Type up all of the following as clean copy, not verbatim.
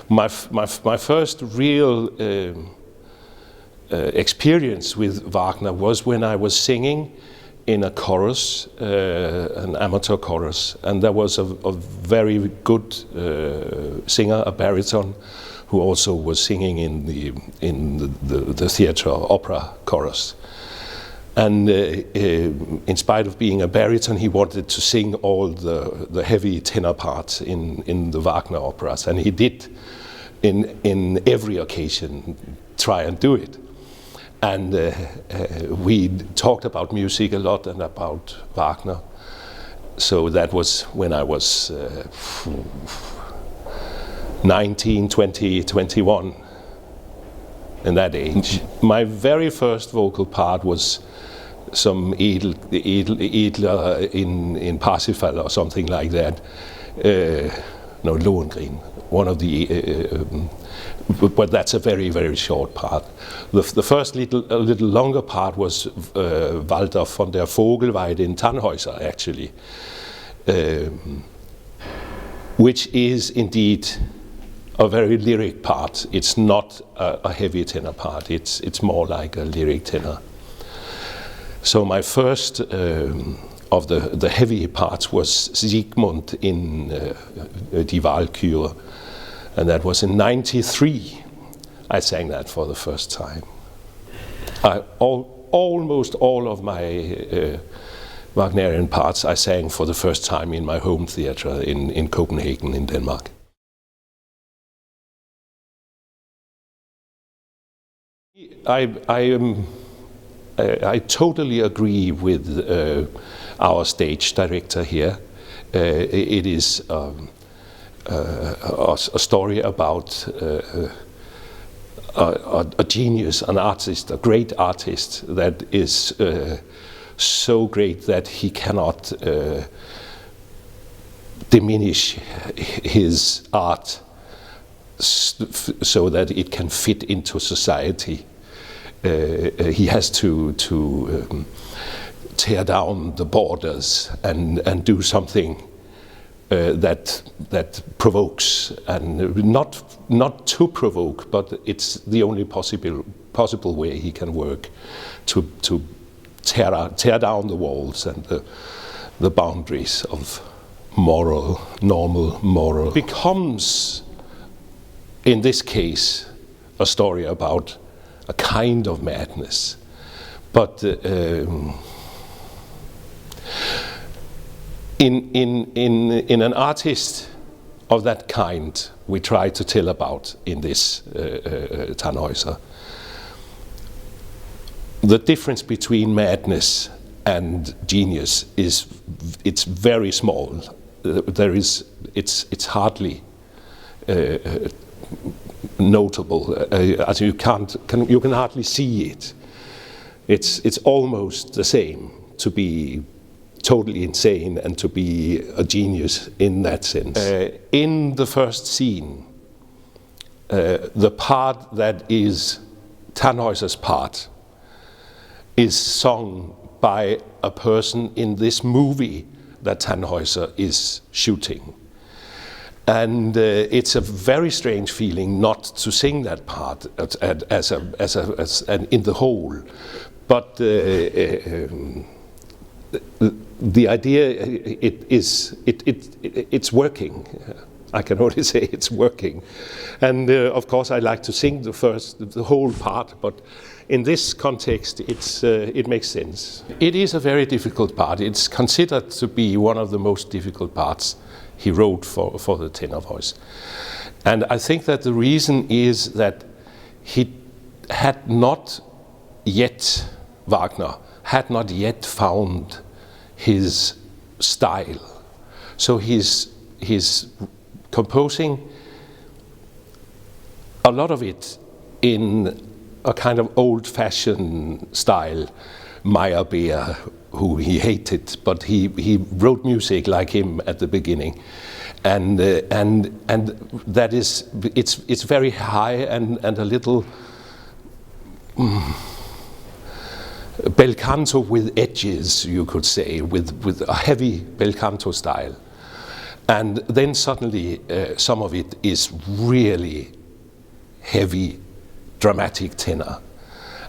My first real experience with Wagner was when I was singing in a chorus, an amateur chorus, and there was a very good singer, a baritone, who also was singing in the theatre opera chorus. And in spite of being a baritone, he wanted to sing all the heavy tenor parts in the Wagner operas, and he did in every occasion try and do it. And we talked about music a lot and about Wagner. So that was when I was 19, 20, 21, in that age. My very first vocal part was some Edler in Parsifal or something like that. No, Lohengrin, one of the, but that's a very, very short part. The first a little longer part was Walter von der Vogelweide in Tannhäuser, actually, which is indeed a very lyric part. It's not a heavy tenor part, it's more like a lyric tenor. So my first of the heavy parts was Siegmund in Die Walküre, and that was in '93. I sang that for the first time. Almost all of my Wagnerian parts I sang for the first time in my home theatre in Copenhagen in Denmark. I totally agree with our stage director here. It is a story about a genius, an artist, a great artist that is so great that he cannot diminish his art so that it can fit into society. He has to tear down the borders and do something that provokes, and not to provoke, but it's the only possible way he can work to tear down the walls and the boundaries of normal moral. It becomes, in this case, a story about a kind of madness, but in an artist of that kind we try to tell about in this Tannhäuser. The difference between madness and genius it's very small. It's hardly notable, as you can hardly see it. It's almost the same to be totally insane and to be a genius in that sense. In the first scene, the part that is Tannhäuser's part is sung by a person in this movie that Tannhäuser is shooting. And it's a very strange feeling not to sing that part as in the whole. But the idea it's working. I can only say it's working. And of course I like to sing the whole part, but in this context it makes sense. It is a very difficult part. It's considered to be one of the most difficult parts he wrote for the tenor voice. And I think that the reason is that Wagner had not yet found his style. So he's composing a lot of it in a kind of old-fashioned style. Meyerbeer, who he hated, but he wrote music like him at the beginning, and that is it's very high and a little bel canto with edges, you could say, with a heavy bel canto style. And then suddenly some of it is really heavy, dramatic tenor.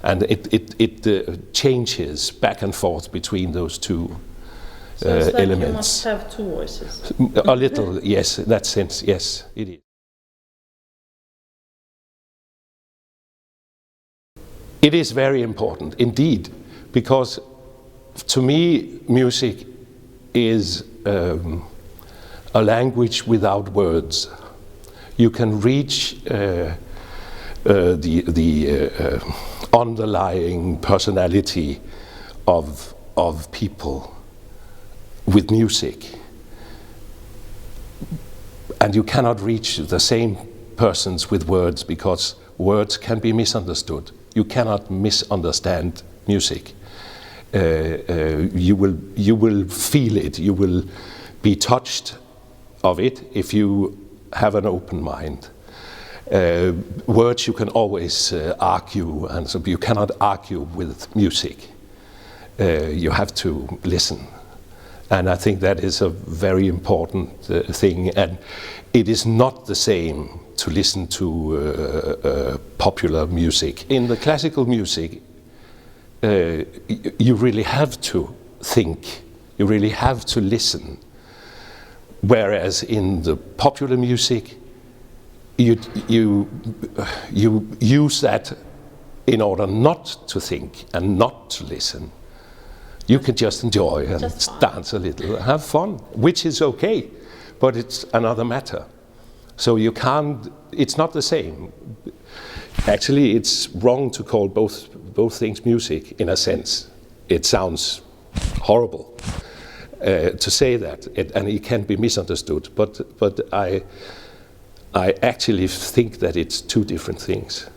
And it changes back and forth between those two So it's like elements. you must have two voices. A little, yes, in that sense, yes, it is. It is very important, indeed, because to me, music is a language without words. You can reach the underlying personality of people with music, and you cannot reach the same persons with words, because words can be misunderstood. You cannot misunderstand music. You will feel it. You will be touched of it if you have an open mind. Words you can always argue, and so you cannot argue with music. You have to listen. And I think that is a very important thing. And it is not the same to listen to popular music. In the classical music, you really have to think. You really have to listen. Whereas in the popular music, you use that in order not to think and not to listen. You can just enjoy and dance a little, have fun, which is okay, but it's another matter. So you can't, it's not the same. Actually, it's wrong to call both things music, in a sense. It sounds horrible to say that, and it can be misunderstood, but I actually think that it's two different things.